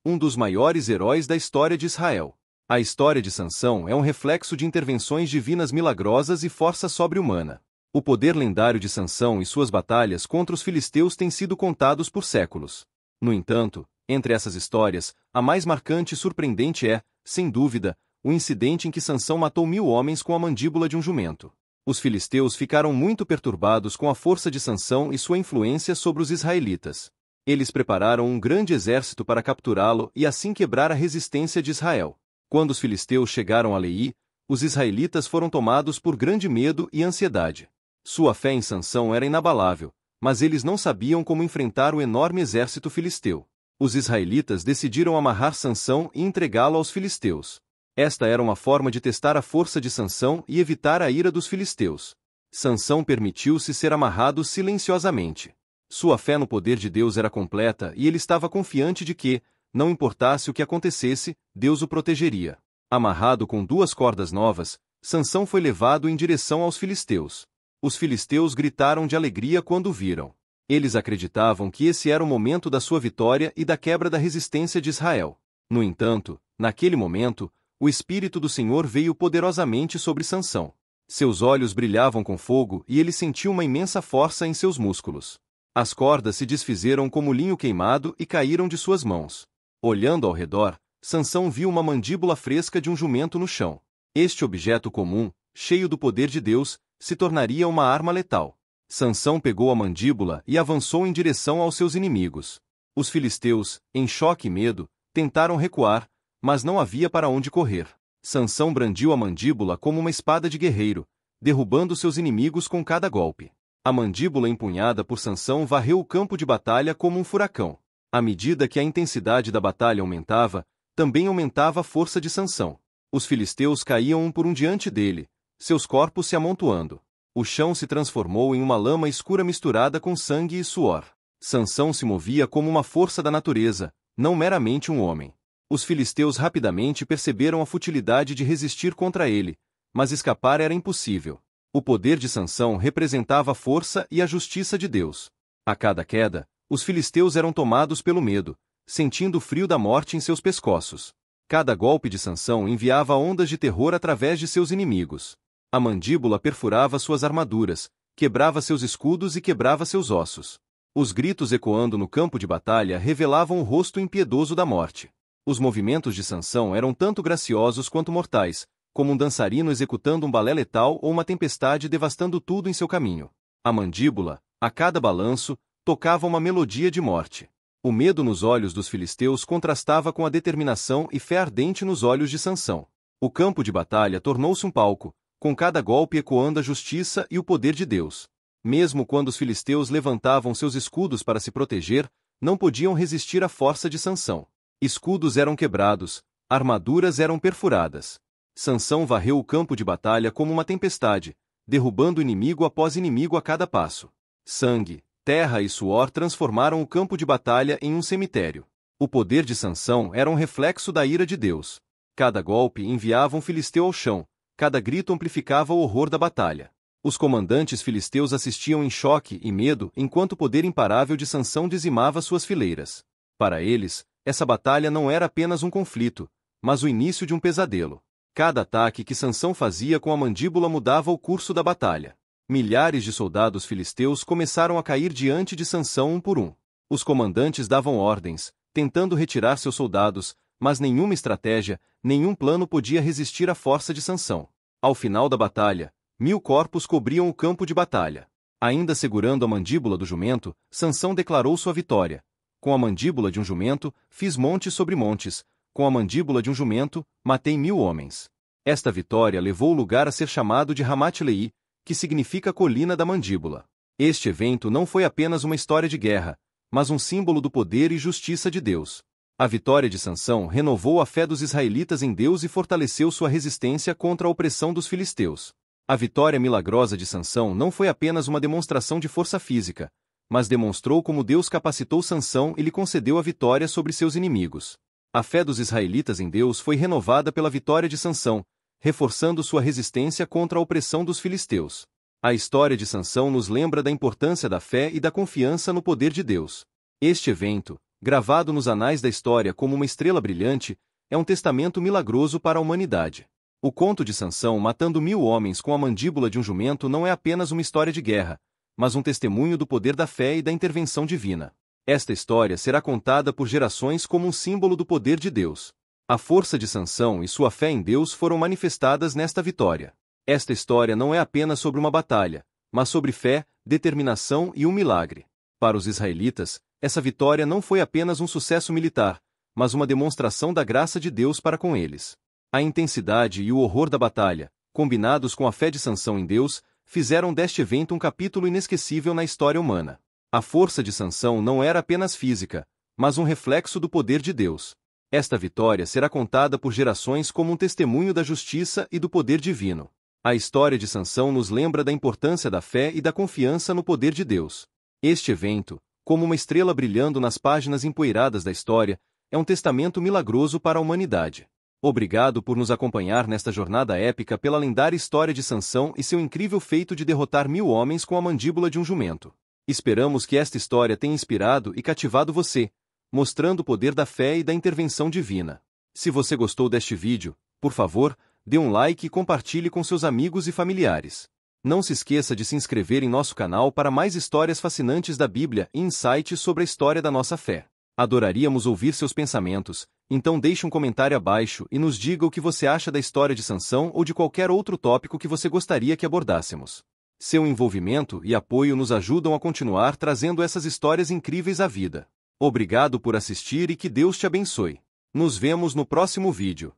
um dos maiores heróis da história de Israel. A história de Sansão é um reflexo de intervenções divinas milagrosas e força sobre-humana. O poder lendário de Sansão e suas batalhas contra os filisteus têm sido contados por séculos. No entanto, entre essas histórias, a mais marcante e surpreendente é, sem dúvida, o incidente em que Sansão matou 1000 homens com a mandíbula de um jumento. Os filisteus ficaram muito perturbados com a força de Sansão e sua influência sobre os israelitas. Eles prepararam um grande exército para capturá-lo e assim quebrar a resistência de Israel. Quando os filisteus chegaram a Leí, os israelitas foram tomados por grande medo e ansiedade. Sua fé em Sansão era inabalável, mas eles não sabiam como enfrentar o enorme exército filisteu. Os israelitas decidiram amarrar Sansão e entregá-lo aos filisteus. Esta era uma forma de testar a força de Sansão e evitar a ira dos filisteus. Sansão permitiu-se ser amarrado silenciosamente. Sua fé no poder de Deus era completa e ele estava confiante de que, não importasse o que acontecesse, Deus o protegeria. Amarrado com 2 cordas novas, Sansão foi levado em direção aos filisteus. Os filisteus gritaram de alegria quando o viram. Eles acreditavam que esse era o momento da sua vitória e da quebra da resistência de Israel. No entanto, naquele momento, o Espírito do Senhor veio poderosamente sobre Sansão. Seus olhos brilhavam com fogo e ele sentiu uma imensa força em seus músculos. As cordas se desfizeram como linho queimado e caíram de suas mãos. Olhando ao redor, Sansão viu uma mandíbula fresca de um jumento no chão. Este objeto comum, cheio do poder de Deus, se tornaria uma arma letal. Sansão pegou a mandíbula e avançou em direção aos seus inimigos. Os filisteus, em choque e medo, tentaram recuar, mas não havia para onde correr. Sansão brandiu a mandíbula como uma espada de guerreiro, derrubando seus inimigos com cada golpe. A mandíbula empunhada por Sansão varreu o campo de batalha como um furacão. À medida que a intensidade da batalha aumentava, também aumentava a força de Sansão. Os filisteus caíam um por um diante dele, seus corpos se amontoando. O chão se transformou em uma lama escura misturada com sangue e suor. Sansão se movia como uma força da natureza, não meramente um homem. Os filisteus rapidamente perceberam a futilidade de resistir contra ele, mas escapar era impossível. O poder de Sansão representava a força e a justiça de Deus. A cada queda, os filisteus eram tomados pelo medo, sentindo o frio da morte em seus pescoços. Cada golpe de Sansão enviava ondas de terror através de seus inimigos. A mandíbula perfurava suas armaduras, quebrava seus escudos e quebrava seus ossos. Os gritos ecoando no campo de batalha revelavam o rosto impiedoso da morte. Os movimentos de Sansão eram tanto graciosos quanto mortais, como um dançarino executando um balé letal ou uma tempestade devastando tudo em seu caminho. A mandíbula, a cada balanço, tocava uma melodia de morte. O medo nos olhos dos filisteus contrastava com a determinação e fé ardente nos olhos de Sansão. O campo de batalha tornou-se um palco, com cada golpe ecoando a justiça e o poder de Deus. Mesmo quando os filisteus levantavam seus escudos para se proteger, não podiam resistir à força de Sansão. Escudos eram quebrados, armaduras eram perfuradas. Sansão varreu o campo de batalha como uma tempestade, derrubando inimigo após inimigo a cada passo. Sangue, terra e suor transformaram o campo de batalha em um cemitério. O poder de Sansão era um reflexo da ira de Deus. Cada golpe enviava um filisteu ao chão, cada grito amplificava o horror da batalha. Os comandantes filisteus assistiam em choque e medo enquanto o poder imparável de Sansão dizimava suas fileiras. Para eles, essa batalha não era apenas um conflito, mas o início de um pesadelo. Cada ataque que Sansão fazia com a mandíbula mudava o curso da batalha. Milhares de soldados filisteus começaram a cair diante de Sansão um por um. Os comandantes davam ordens, tentando retirar seus soldados, mas nenhuma estratégia, nenhum plano podia resistir à força de Sansão. Ao final da batalha, 1000 corpos cobriam o campo de batalha. Ainda segurando a mandíbula do jumento, Sansão declarou sua vitória. Com a mandíbula de um jumento, fiz montes sobre montes. Com a mandíbula de um jumento, matei 1000 homens. Esta vitória levou o lugar a ser chamado de Ramat-Leí, que significa colina da mandíbula. Este evento não foi apenas uma história de guerra, mas um símbolo do poder e justiça de Deus. A vitória de Sansão renovou a fé dos israelitas em Deus e fortaleceu sua resistência contra a opressão dos filisteus. A vitória milagrosa de Sansão não foi apenas uma demonstração de força física, mas demonstrou como Deus capacitou Sansão e lhe concedeu a vitória sobre seus inimigos. A fé dos israelitas em Deus foi renovada pela vitória de Sansão, reforçando sua resistência contra a opressão dos filisteus. A história de Sansão nos lembra da importância da fé e da confiança no poder de Deus. Este evento, gravado nos anais da história como uma estrela brilhante, é um testamento milagroso para a humanidade. O conto de Sansão matando 1000 homens com a mandíbula de um jumento não é apenas uma história de guerra, mas um testemunho do poder da fé e da intervenção divina. Esta história será contada por gerações como um símbolo do poder de Deus. A força de Sansão e sua fé em Deus foram manifestadas nesta vitória. Esta história não é apenas sobre uma batalha, mas sobre fé, determinação e um milagre. Para os israelitas, essa vitória não foi apenas um sucesso militar, mas uma demonstração da graça de Deus para com eles. A intensidade e o horror da batalha, combinados com a fé de Sansão em Deus, fizeram deste evento um capítulo inesquecível na história humana. A força de Sansão não era apenas física, mas um reflexo do poder de Deus. Esta vitória será contada por gerações como um testemunho da justiça e do poder divino. A história de Sansão nos lembra da importância da fé e da confiança no poder de Deus. Este evento, como uma estrela brilhando nas páginas empoeiradas da história, é um testamento milagroso para a humanidade. Obrigado por nos acompanhar nesta jornada épica pela lendária história de Sansão e seu incrível feito de derrotar 1000 homens com a mandíbula de um jumento. Esperamos que esta história tenha inspirado e cativado você, mostrando o poder da fé e da intervenção divina. Se você gostou deste vídeo, por favor, dê um like e compartilhe com seus amigos e familiares. Não se esqueça de se inscrever em nosso canal para mais histórias fascinantes da Bíblia e insights sobre a história da nossa fé. Adoraríamos ouvir seus pensamentos, então deixe um comentário abaixo e nos diga o que você acha da história de Sansão ou de qualquer outro tópico que você gostaria que abordássemos. Seu envolvimento e apoio nos ajudam a continuar trazendo essas histórias incríveis à vida. Obrigado por assistir e que Deus te abençoe. Nos vemos no próximo vídeo.